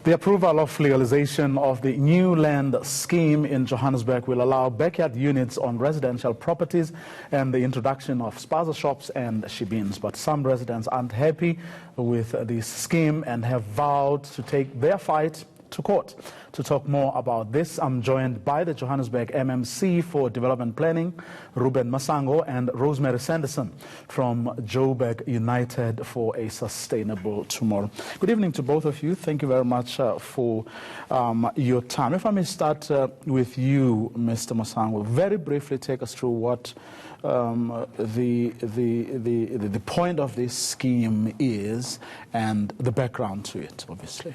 The approval of legalization of the new land scheme in Johannesburg will allow backyard units on residential properties and the introduction of spaza shops and shebeens. But some residents aren't happy with this scheme and have vowed to take their fight to court. To talk more about this, I'm joined by the Johannesburg MMC for Development Planning, Ruben Masango, and Rosemary Sanderson from Joburg United for a Sustainable Tomorrow. Good evening to both of you. Thank you very much for your time. If I may start with you, Mr. Masango, very briefly take us through what the point of this scheme is and the background to it, obviously.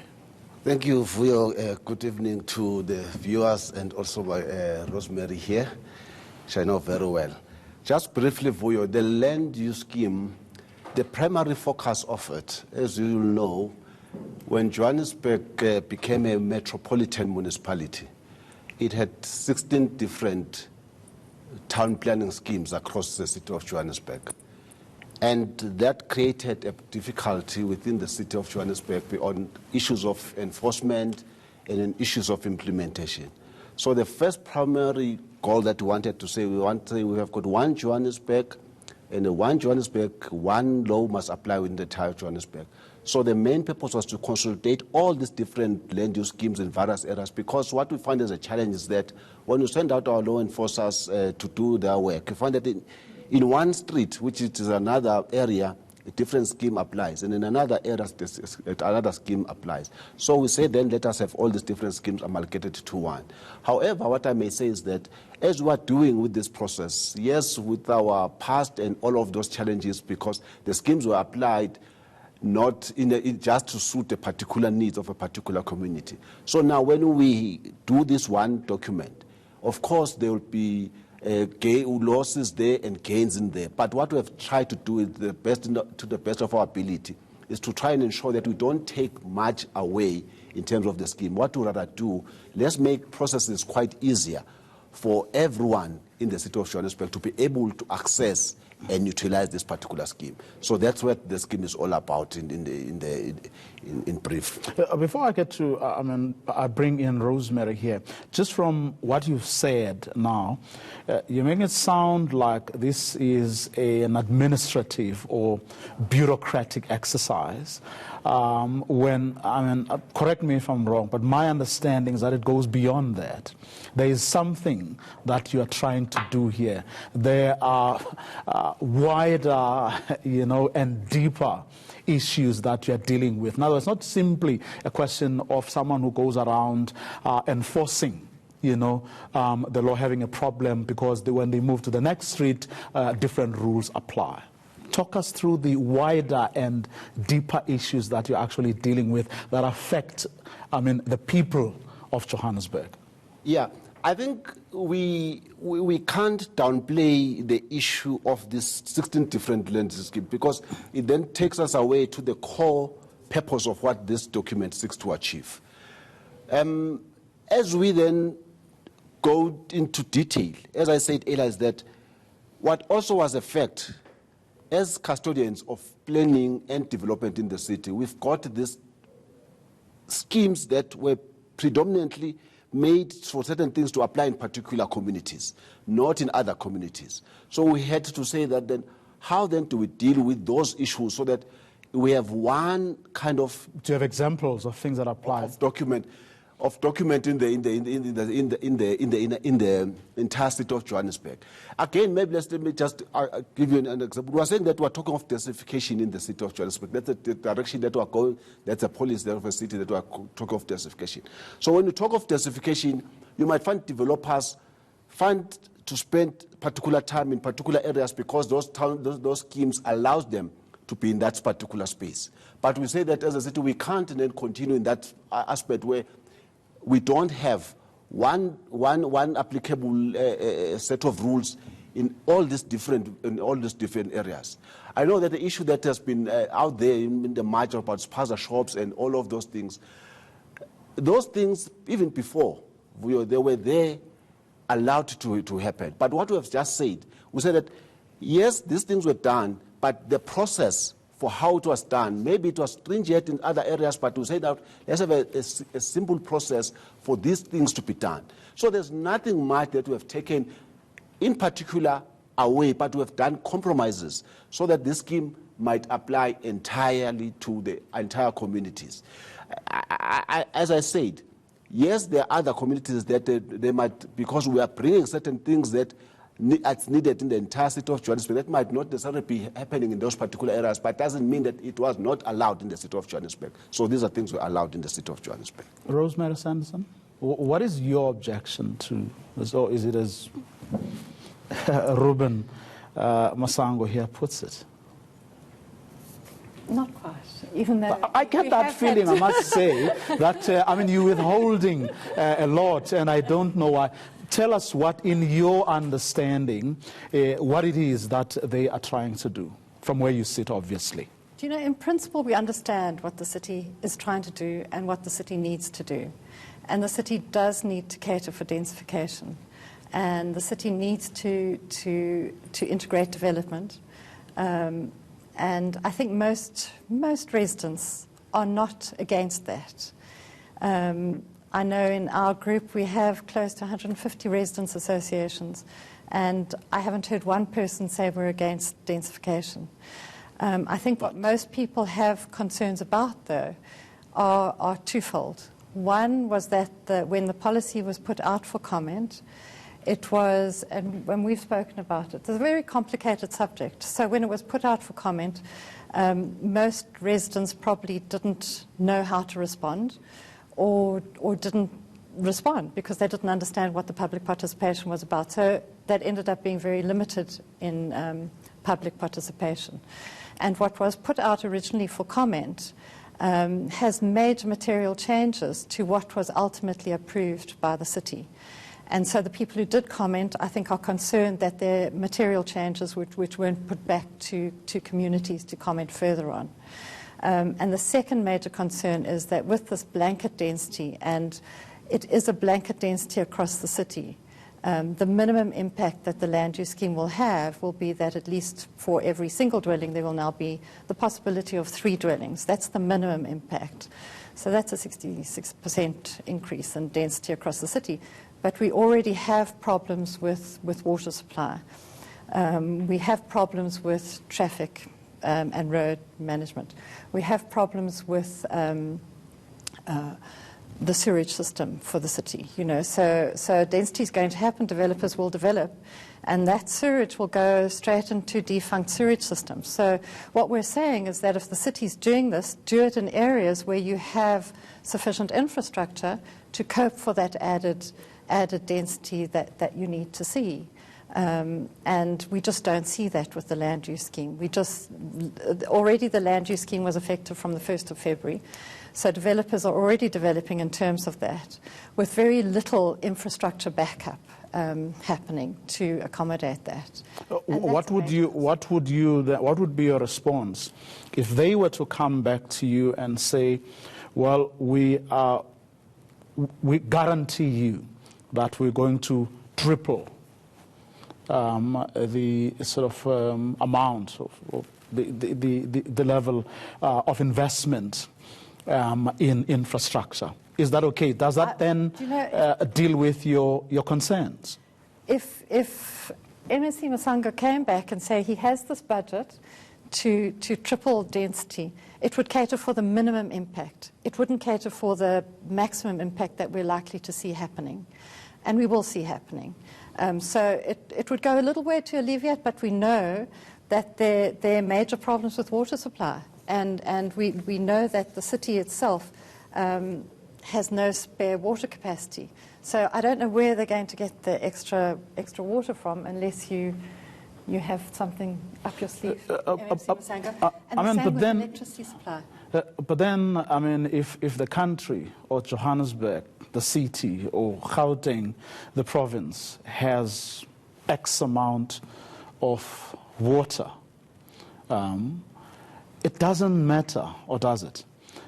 Thank you for your good evening to the viewers and also by Rosemary here, which I know very well. Just briefly, Vuyo, the land use scheme, the primary focus of it, as you know, when Johannesburg became a metropolitan municipality, it had 16 different town planning schemes across the city of Johannesburg. And that created a difficulty within the city of Johannesburg on issues of enforcement and in issues of implementation. So the first primary goal that we wanted to say, we have got one Johannesburg, and one Johannesburg, one law must apply within the entire Johannesburg. So the main purpose was to consolidate all these different land use schemes in various areas, because what we find as a challenge is that when we send out our law enforcers to do their work, we find that in one street, which is another area, a different scheme applies, and in another area, another scheme applies. So we say then let us have all these different schemes amalgamated to one. However, what I may say is that as we are doing with this process, yes, with our past and all of those challenges, because the schemes were applied not just to suit the particular needs of a particular community. So now when we do this one document, of course there will be losses there and gains in there. But what we have tried to do is to the best of our ability is to try and ensure that we don't take much away in terms of the scheme. What we rather do, let's make processes quite easier for everyone in the city of Johannesburg to be able to access and utilize this particular scheme. So that's what the scheme is all about in brief. Before I get to, I bring in Rosemary here. Just from what you've said now, you're making it sound like this is an administrative or bureaucratic exercise. Correct me if I'm wrong, but my understanding is that it goes beyond that. There is something that you are trying to do here. There are wider, and deeper issues that you are dealing with. Now, it's not simply a question of someone who goes around enforcing the law, having a problem because when they move to the next street, different rules apply. Talk us through the wider and deeper issues that you're actually dealing with that affect, the people of Johannesburg. Yeah, I think we can't downplay the issue of this 16 different land schemes, because it then takes us away to the core purpose of what this document seeks to achieve. As we then go into detail, as I said earlier, is that what also was a fact, as custodians of planning and development in the city, we've got these schemes that were predominantly made for certain things to apply in particular communities, not in other communities. So we had to say that then, how then do we deal with those issues so that we have one kind of... Do you have examples of things that apply? Of document in the entire city of Johannesburg. Again, let me just give you an example. We are saying that we are talking of densification in the city of Johannesburg. That's the direction that we are going. That's a policy of a city that we are talking of densification. So when you talk of densification, you might find developers find to spend particular time in particular areas because those schemes allows them to be in that particular space. But we say that as a city, we can't then continue in that aspect where we don't have one applicable set of rules in all these different areas. I know that the issue that has been out there in the margin about spaza shops and all of those things even before they were there allowed to happen. But what we have just said, we said that yes, these things were done, but the process for how it was done. Maybe it was stringent in other areas, but we say that let's have a simple process for these things to be done. So there's nothing much that we have taken in particular away, but we have done compromises so that this scheme might apply entirely to the entire communities. As I said, yes, there are other communities that they might, because we are bringing certain things that it's needed in the entire city of Johannesburg, that might not necessarily be happening in those particular areas, but doesn't mean that it was not allowed in the city of Johannesburg. So these are things we are allowed in the city of Johannesburg. Rosemary Sanderson, what is your objection to, or is it as Ruben Masango here puts it? Not quite, even though... I get that feeling, I must say, that, I mean, you're withholding a lot, and I don't know why. Tell us what, in your understanding, what it is that they are trying to do, from where you sit, obviously. Do you know, in principle, we understand what the city is trying to do and what the city needs to do. And the city does need to cater for densification. And the city needs to integrate development. And I think most residents are not against that. I know in our group we have close to 150 residents' associations, and I haven't heard one person say we're against densification. I think what most people have concerns about, though, are twofold. One was that when the policy was put out for comment, it was, and when we've spoken about it, it's a very complicated subject. So when it was put out for comment, most residents probably didn't know how to respond, or didn't respond because they didn't understand what the public participation was about. So that ended up being very limited in public participation. And what was put out originally for comment has made material changes to what was ultimately approved by the city. And so the people who did comment, I think, are concerned that there are material changes which weren't put back to communities to comment further on. And the second major concern is that with this blanket density, and it is a blanket density across the city, the minimum impact that the land use scheme will have will be that at least for every single dwelling there will now be the possibility of 3 dwellings. That's the minimum impact. So that's a 66% increase in density across the city. But we already have problems with water supply. We have problems with traffic and road management. We have problems with the sewage system for the city. You know, so density is going to happen. Developers will develop, and that sewage will go straight into defunct sewage systems. So what we're saying is that if the city's doing this, do it in areas where you have sufficient infrastructure to cope for that added density that you need to see. And we just don't see that with the land use scheme. Already the land use scheme was effective from the 1st of February. So developers are already developing in terms of that, with very little infrastructure backup happening to accommodate that. What would be your response if they were to come back to you and say, well, we guarantee you that we're going to triple the sort of amount of the level of investment in infrastructure? Is that okay? Does that then deal with your concerns? If MSC Masango came back and say he has this budget to triple density, it would cater for the minimum impact. It wouldn't cater for the maximum impact that we're likely to see happening, and we will see happening. So it would go a little way to alleviate, but we know that there are major problems with water supply, and we know that the city itself has no spare water capacity. So I don't know where they're going to get the extra water from unless you have something up your sleeve, MSC Masango. And the same with electricity supply. But then, I mean, if the country or Johannesburg, the city, or Gauteng, the province, has X amount of water, it doesn't matter, or does it,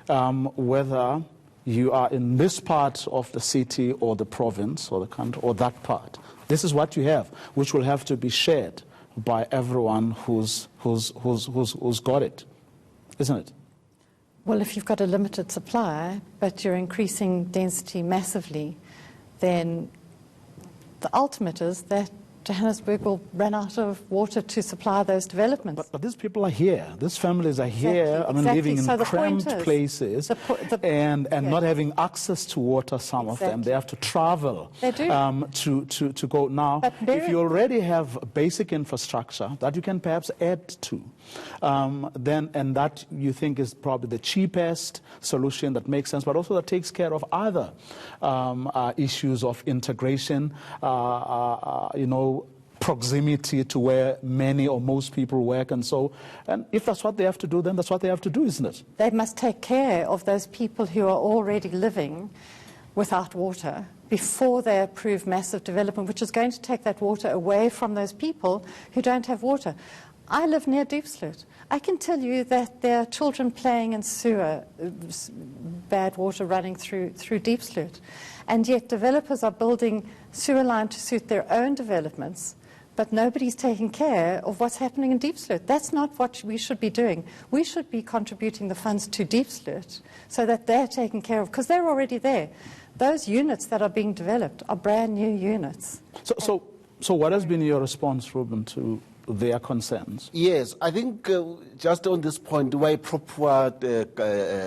whether you are in this part of the city or the province or the country or that part. This is what you have, which will have to be shared by everyone who's got it. isn't it? Well, if you've got a limited supply, but you're increasing density massively, then the ultimate is that Johannesburg will run out of water to supply those developments. But these people are here. These families are here. Exactly. Living in So the cramped point is, places and not having access to water. Some of them, they have to travel. They do. To go now. If you already have basic infrastructure that you can perhaps add to, then and that you think is probably the cheapest solution that makes sense, but also that takes care of other issues of integration. Proximity to where many or most people work, and if that's what they have to do, then that's what they have to do, isn't it? They must take care of those people who are already living without water before they approve massive development, which is going to take that water away from those people who don't have water. I live near Diepsloot. I can tell you that there are children playing in sewer, bad water running through Diepsloot, and yet developers are building sewer line to suit their own developments, but nobody's taking care of what's happening in Diepsloot. That's not what we should be doing. We should be contributing the funds to Diepsloot so that they're taken care of, because they're already there. Those units that are being developed are brand new units. So what has been your response, Ruben, to their concerns? Yes, I think just on this point, why proper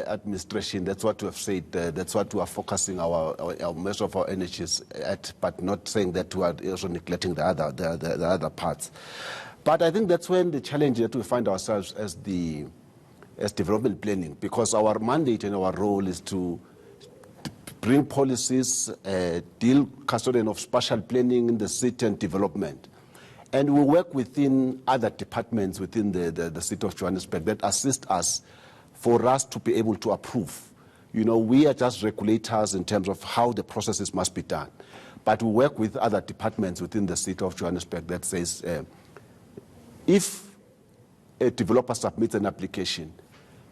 administration, that's what we have said, that's what we are focusing our most of our energies at, but not saying that we are also neglecting the other parts. But I think that's when the challenge that we find ourselves as development planning, because our mandate and our role is to bring policies, deal custodian of spatial planning in the city and development. And we work within other departments within the City of Johannesburg that assist us for us to be able to approve. We are just regulators in terms of how the processes must be done. But we work with other departments within the City of Johannesburg that says if a developer submits an application,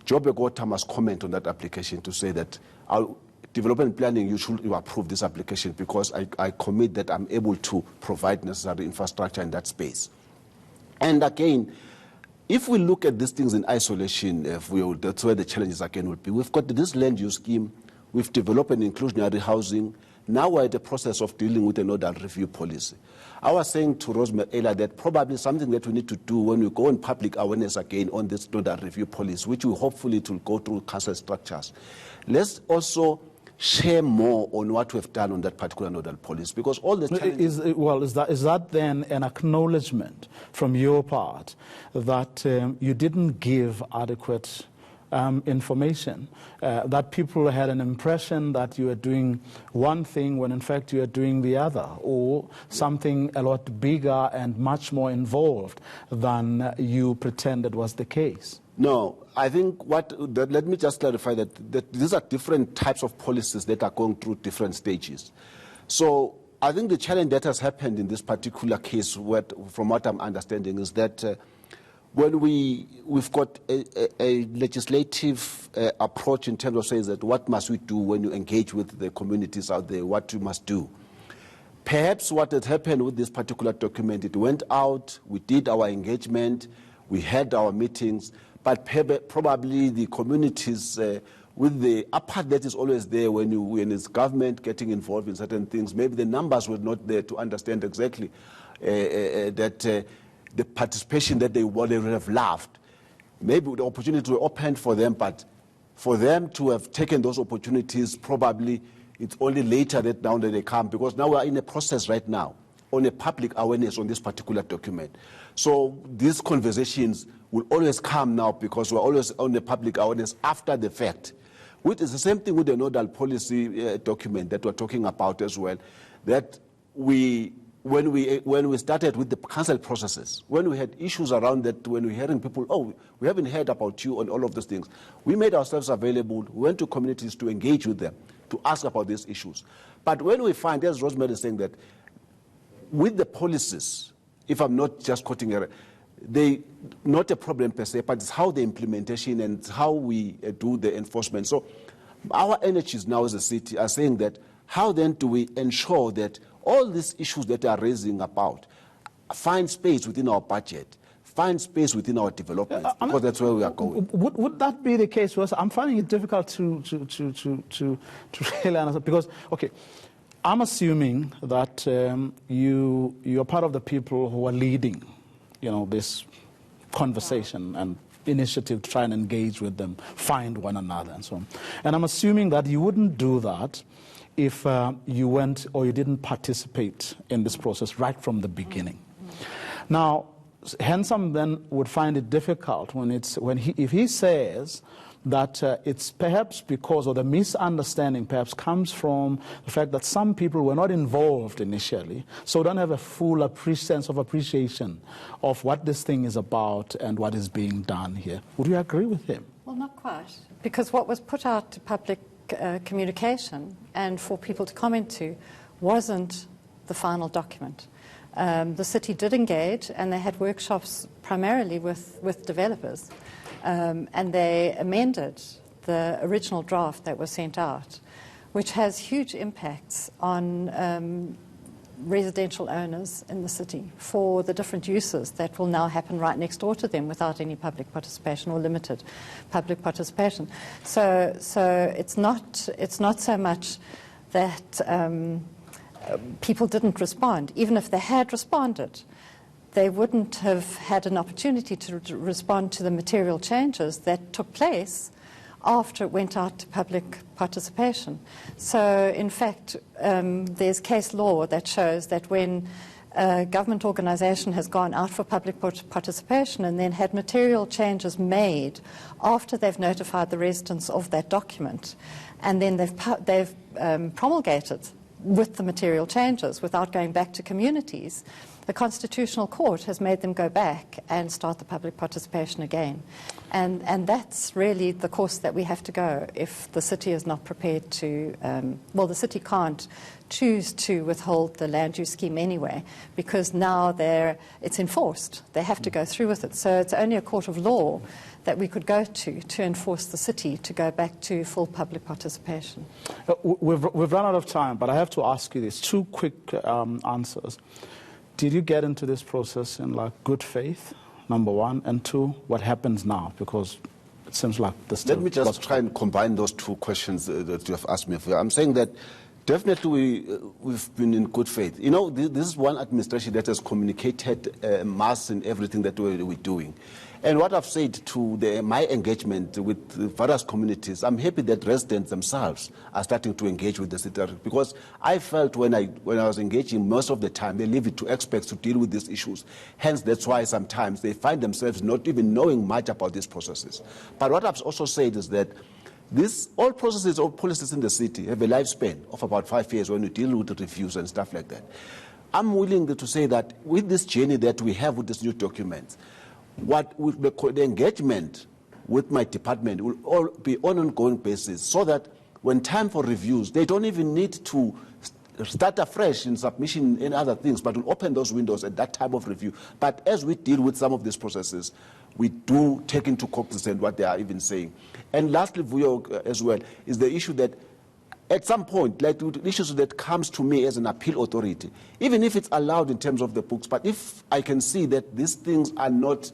Joburg Water must comment on that application to say that our development planning, you approve this application because I commit that I'm able to provide necessary infrastructure in that space. And again, if we look at these things in isolation, that's where the challenges again will be. We've got this land use scheme, we've developed an inclusionary housing, now we're at the process of dealing with a nodal review policy. I was saying to Rosemary earlier that probably something that we need to do when we go on public awareness again on this nodal review policy, which we hopefully it will go through council structures. Let's also share more on what we've done on that particular nodal policy, because all the challenges... Is that then an acknowledgement from your part that you didn't give adequate information, that people had an impression that you were doing one thing when in fact you are doing the other, or something a lot bigger and much more involved than you pretended was the case? No, I think let me just clarify that these are different types of policies that are going through different stages. So I think the challenge that has happened in this particular case, from what I'm understanding, is that when we've got a legislative approach in terms of saying that what must we do when you engage with the communities out there, what you must do. Perhaps what had happened with this particular document, it went out, we did our engagement, we had our meetings, but probably the communities, with the part that is always there when it's government getting involved in certain things, maybe the numbers were not there to understand exactly that the participation that they would have loved. Maybe the opportunities were opened for them, but for them to have taken those opportunities, probably it's only later that now that they come, because now we are in a process right now on a public awareness on this particular document. So these conversations will always come now because we're always on the public awareness after the fact, which is the same thing with the nodal policy document that we're talking about as well, that when we started with the council processes, when we had issues around that, when we're hearing people, oh, we haven't heard about you on all of those things, we made ourselves available, we went to communities to engage with them, to ask about these issues. But when we find, as Rosemary is saying, that with the policies, if I'm not just quoting her, they not a problem per se, but it's how the implementation and how we do the enforcement. So our energies now as a city are saying that how then do we ensure that all these issues that they are raising about find space within our budget, find space within our developments, because that's where we are going. Would that be the case? Well, I'm finding it difficult to really understand, because, okay, I'm assuming that you're part of the people who are leading, this conversation and initiative to try and engage with them, find one another, and so on. And I'm assuming that you wouldn't do that if you went or you didn't participate in this process right from the beginning. Now, Handsome then would find it difficult if he says that it's perhaps because, or the misunderstanding perhaps comes from the fact that some people were not involved initially, so don't have a full sense of appreciation of what this thing is about and what is being done here. Would you agree with him? Well, not quite, because what was put out to public communication and for people to comment to wasn't the final document. The city did engage, and they had workshops primarily with developers. And they amended the original draft that was sent out, which has huge impacts on residential owners in the city for the different uses that will now happen right next door to them without any public participation or limited public participation. So it's not so much that people didn't respond. Even if they had responded, they wouldn't have had an opportunity to respond to the material changes that took place after it went out to public participation. So, in fact, there's case law that shows that when a government organisation has gone out for public participation and then had material changes made after they've notified the residents of that document, and then they've promulgated with the material changes without going back to communities, the Constitutional Court has made them go back and start the public participation again. And that's really the course that we have to go if the city is not prepared to, well, the city can't choose to withhold the land use scheme anyway, because now it's enforced. They have to go through with it. So it's only a court of law that we could go to enforce the city to go back to full public participation. We've run out of time, but I have to ask you this. 2 quick answers. Did you get into this process in good faith, number 1? And 2, what happens now? Because it seems like this. Let me just try and combine those 2 questions that you have asked me for. I'm saying that definitely we've been in good faith. This is one administration that has communicated mass in everything that we're doing. And what I've said to my engagement with the various communities, I'm happy that residents themselves are starting to engage with the city, because I felt when I was engaging, most of the time they leave it to experts to deal with these issues. Hence, that's why sometimes they find themselves not even knowing much about these processes. But what I've also said is that all processes or policies in the city have a lifespan of about 5 years when you deal with the reviews and stuff like that. I'm willing to say that with this journey that we have with this new document, with the engagement with my department will all be on an ongoing basis, so that when time for reviews, they don't even need to start afresh in submission and other things, but we'll open those windows at that time of review. But as we deal with some of these processes, we do take into cognizance what they are even saying. And lastly, Vuyo, as well, is the issue that at some point, like the issues that comes to me as an appeal authority, even if it's allowed in terms of the books, but if I can see that these things are not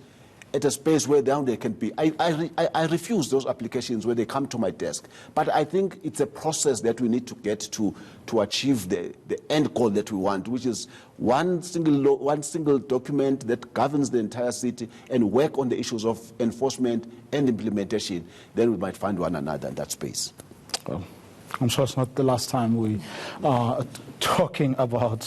at a space where down they can be, I refuse those applications when they come to my desk. But I think it's a process that we need to get to achieve the end goal that we want, which is one single document that governs the entire city, and work on the issues of enforcement and implementation. Then we might find one another in that space. Well, I'm sure it's not the last time we are talking about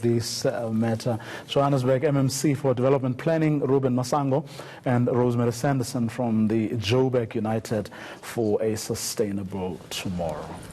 this matter. Johannesburg MMC for Development Planning, Ruben Masango, and Rosemary Sanderson from the Joburg United for a Sustainable Tomorrow.